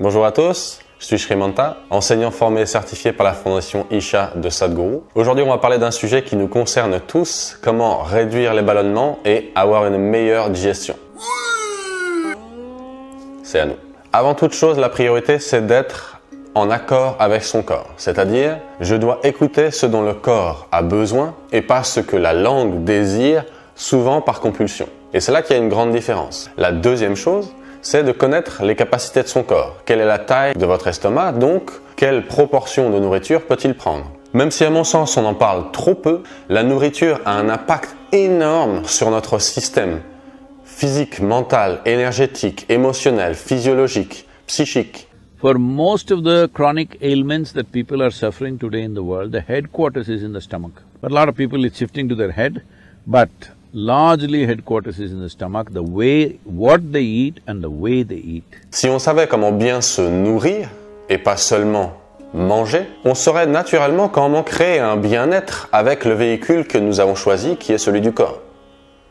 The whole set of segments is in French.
Bonjour à tous, je suis Shrimanta, enseignant formé et certifié par la fondation Isha de Sadhguru. Aujourd'hui, on va parler d'un sujet qui nous concerne tous, comment réduire les ballonnements et avoir une meilleure digestion. C'est à nous. Avant toute chose, la priorité, c'est d'être en accord avec son corps. C'est-à-dire, je dois écouter ce dont le corps a besoin et pas ce que la langue désire, souvent par compulsion. Et c'est là qu'il y a une grande différence. La deuxième chose, c'est de connaître les capacités de son corps. Quelle est la taille de votre estomac, donc quelle proportion de nourriture peut-il prendre? Même si à mon sens on en parle trop peu, la nourriture a un impact énorme sur notre système physique, mental, énergétique, émotionnel, physiologique, psychique. For most of the chronic ailments that people are suffering today in the world, the headquarters is in the stomach. But a lot of people, it's shifting to their head, but largely headquarters is in the stomach, the way, what they eat and the way they eat. Si on savait comment bien se nourrir, et pas seulement manger, on saurait naturellement comment créer un bien-être avec le véhicule que nous avons choisi, qui est celui du corps.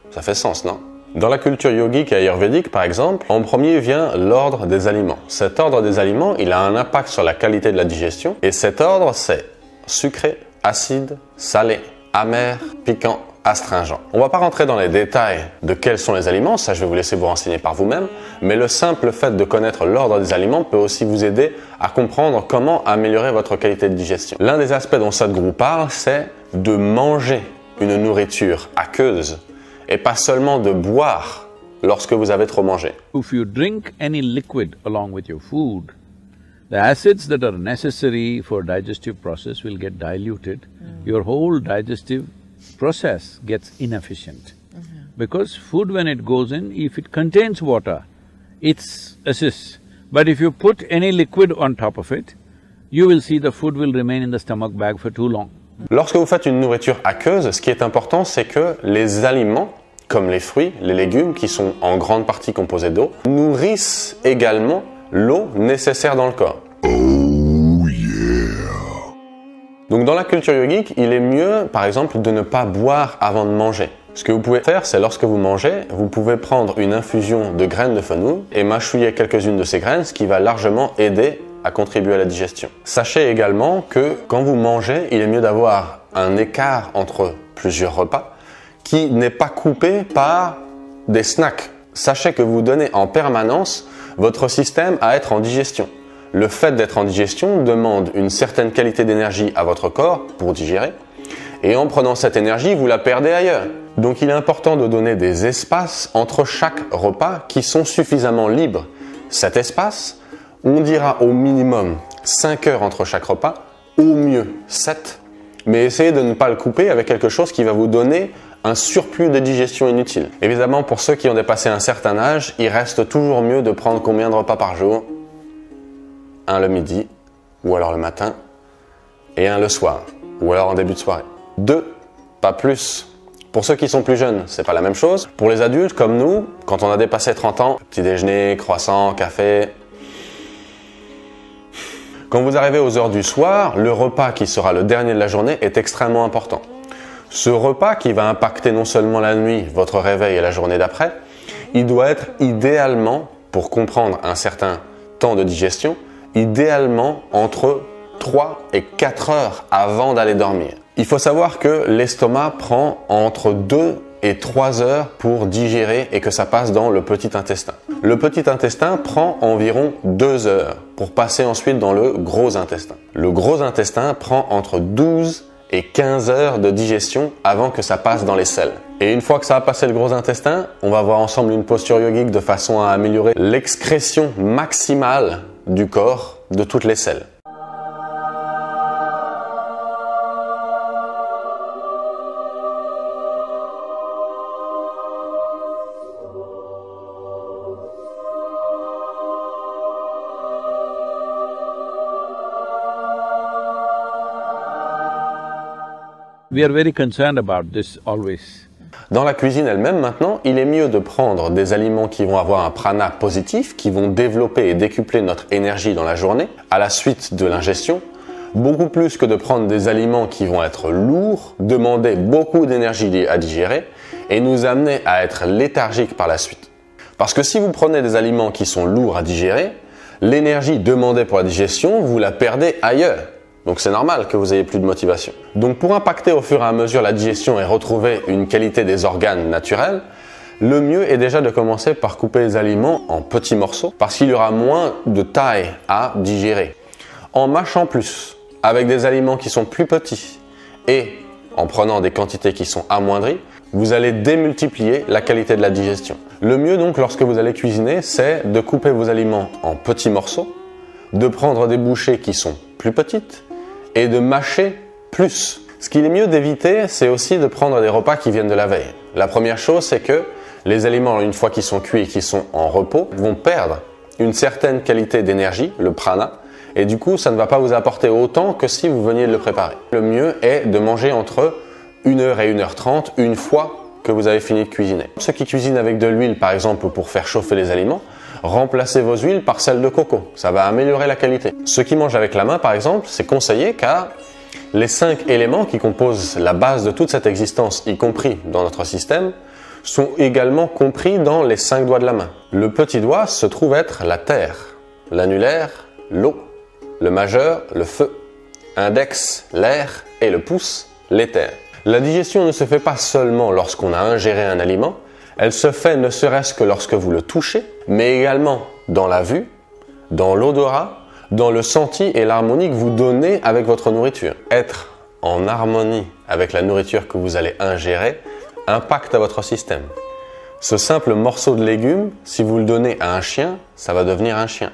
Ça fait sens, non? Dans la culture yogique et ayurvédique, par exemple, en premier vient l'ordre des aliments. Cet ordre des aliments, il a un impact sur la qualité de la digestion, et cet ordre, c'est sucré, acide, salé, amer, piquant, astringent. On ne va pas rentrer dans les détails de quels sont les aliments, ça je vais vous laisser vous renseigner par vous-même, mais le simple fait de connaître l'ordre des aliments peut aussi vous aider à comprendre comment améliorer votre qualité de digestion. L'un des aspects dont Sadhguru parle, c'est de manger une nourriture aqueuse et pas seulement de boire lorsque vous avez trop mangé. If you drink any liquid along with your food, the acids that are necessary for digestive process will get diluted. Your whole digestive process gets inefficient. Because food, when it goes in, if it contains water, it assists. But if you put any liquid on top of it, you will see the food will remain in the stomach bag for too long. Lorsque vous faites une nourriture aqueuse, ce qui est important, c'est que les aliments, comme les fruits, les légumes, qui sont en grande partie composés d'eau, nourrissent également l'eau nécessaire dans le corps. Donc dans la culture yogique, il est mieux, par exemple, de ne pas boire avant de manger. Ce que vous pouvez faire, c'est lorsque vous mangez, vous pouvez prendre une infusion de graines de fenouil et mâchouiller quelques-unes de ces graines, ce qui va largement aider à contribuer à la digestion. Sachez également que quand vous mangez, il est mieux d'avoir un écart entre plusieurs repas qui n'est pas coupé par des snacks. Sachez que vous donnez en permanence votre système à être en digestion. Le fait d'être en digestion demande une certaine qualité d'énergie à votre corps pour digérer, et en prenant cette énergie, vous la perdez ailleurs. Donc il est important de donner des espaces entre chaque repas qui sont suffisamment libres. Cet espace, on dira au minimum 5 heures entre chaque repas, au mieux 7, mais essayez de ne pas le couper avec quelque chose qui va vous donner un surplus de digestion inutile. Évidemment, pour ceux qui ont dépassé un certain âge, il reste toujours mieux de prendre combien de repas par jour? Un le midi, ou alors le matin, et un le soir, ou alors en début de soirée. 2, pas plus. Pour ceux qui sont plus jeunes, c'est pas la même chose. Pour les adultes comme nous, quand on a dépassé 30 ans, petit déjeuner, croissant, café. Quand vous arrivez aux heures du soir, le repas qui sera le dernier de la journée est extrêmement important. Ce repas qui va impacter non seulement la nuit, votre réveil et la journée d'après, il doit être idéalement, pour comprendre un certain temps de digestion, idéalement entre 3 et 4 heures avant d'aller dormir. Il faut savoir que l'estomac prend entre 2 et 3 heures pour digérer et que ça passe dans le petit intestin. Le petit intestin prend environ 2 heures pour passer ensuite dans le gros intestin. Le gros intestin prend entre 12 et 15 heures de digestion avant que ça passe dans les selles. Et une fois que ça a passé le gros intestin, on va voir ensemble une posture yogique de façon à améliorer l'excrétion maximale du corps de toutes les selles. We are very concerned about this always. Dans la cuisine elle-même maintenant, il est mieux de prendre des aliments qui vont avoir un prana positif, qui vont développer et décupler notre énergie dans la journée à la suite de l'ingestion, beaucoup plus que de prendre des aliments qui vont être lourds, demander beaucoup d'énergie à digérer et nous amener à être léthargiques par la suite. Parce que si vous prenez des aliments qui sont lourds à digérer, l'énergie demandée pour la digestion, vous la perdez ailleurs. Donc c'est normal que vous ayez plus de motivation. Donc pour impacter au fur et à mesure la digestion et retrouver une qualité des organes naturels, le mieux est déjà de commencer par couper les aliments en petits morceaux parce qu'il y aura moins de taille à digérer. En mâchant plus, avec des aliments qui sont plus petits et en prenant des quantités qui sont amoindries, vous allez démultiplier la qualité de la digestion. Le mieux donc lorsque vous allez cuisiner, c'est de couper vos aliments en petits morceaux, de prendre des bouchées qui sont plus petites et de mâcher plus. Ce qu'il est mieux d'éviter, c'est aussi de prendre des repas qui viennent de la veille. La première chose, c'est que les aliments, une fois qu'ils sont cuits et qu'ils sont en repos, vont perdre une certaine qualité d'énergie, le prana, et du coup, ça ne va pas vous apporter autant que si vous veniez de le préparer. Le mieux est de manger entre 1h et 1h30 une fois que vous avez fini de cuisiner. Ceux qui cuisinent avec de l'huile, par exemple, pour faire chauffer les aliments, remplacez vos huiles par celles de coco. Ça va améliorer la qualité. Ceux qui mangent avec la main, par exemple, c'est conseillé car les 5 éléments qui composent la base de toute cette existence, y compris dans notre système, sont également compris dans les 5 doigts de la main. Le petit doigt se trouve être la terre, l'annulaire, l'eau, le majeur, le feu, index, l'air et le pouce, l'éther. La digestion ne se fait pas seulement lorsqu'on a ingéré un aliment, elle se fait ne serait-ce que lorsque vous le touchez, mais également dans la vue, dans l'odorat, dans le senti et l'harmonie que vous donnez avec votre nourriture. Être en harmonie avec la nourriture que vous allez ingérer impacte à votre système. Ce simple morceau de légumes, si vous le donnez à un chien, ça va devenir un chien.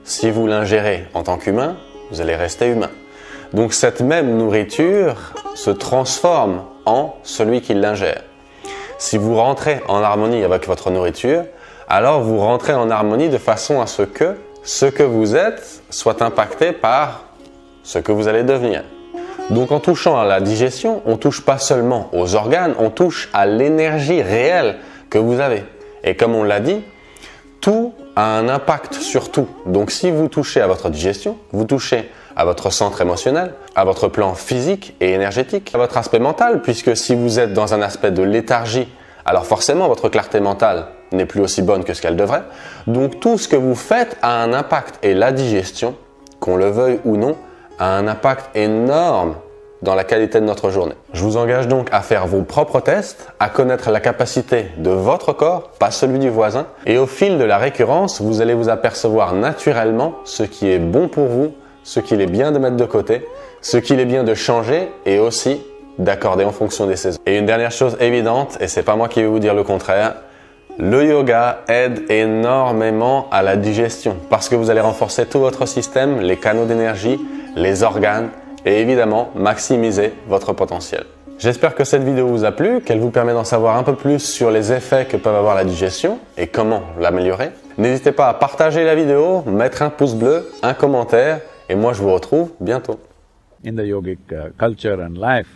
Si vous l'ingérez en tant qu'humain, vous allez rester humain. Donc cette même nourriture se transforme en celui qui l'ingère. Si vous rentrez en harmonie avec votre nourriture, alors vous rentrez en harmonie de façon à ce que vous êtes soit impacté par ce que vous allez devenir. Donc en touchant à la digestion, on ne touche pas seulement aux organes, on touche à l'énergie réelle que vous avez. Et comme on l'a dit, tout a un impact sur tout. Donc si vous touchez à votre digestion, vous touchez à votre centre émotionnel, à votre plan physique et énergétique, à votre aspect mental, puisque si vous êtes dans un aspect de léthargie, alors forcément votre clarté mentale n'est plus aussi bonne que ce qu'elle devrait. Donc tout ce que vous faites a un impact et la digestion, qu'on le veuille ou non, a un impact énorme dans la qualité de notre journée. Je vous engage donc à faire vos propres tests, à connaître la capacité de votre corps, pas celui du voisin, et au fil de la récurrence, vous allez vous apercevoir naturellement ce qui est bon pour vous, ce qu'il est bien de mettre de côté, ce qu'il est bien de changer et aussi d'accorder en fonction des saisons. Et une dernière chose évidente, et c'est pas moi qui vais vous dire le contraire, le yoga aide énormément à la digestion parce que vous allez renforcer tout votre système, les canaux d'énergie, les organes et évidemment maximiser votre potentiel. J'espère que cette vidéo vous a plu, qu'elle vous permet d'en savoir un peu plus sur les effets que peuvent avoir la digestion et comment l'améliorer. N'hésitez pas à partager la vidéo, mettre un pouce bleu, un commentaire et moi je vous retrouve bientôt. In the yogic culture and life,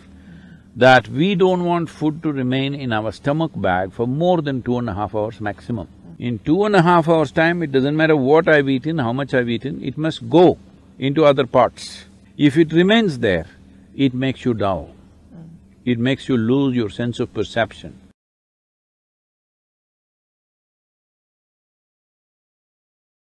that we don't want food to remain in our stomach bag for more than 2.5 hours maximum. In 2.5 hours' time, it doesn't matter what I've eaten, how much I've eaten, it must go into other parts. If it remains there, it makes you dull. It makes you lose your sense of perception.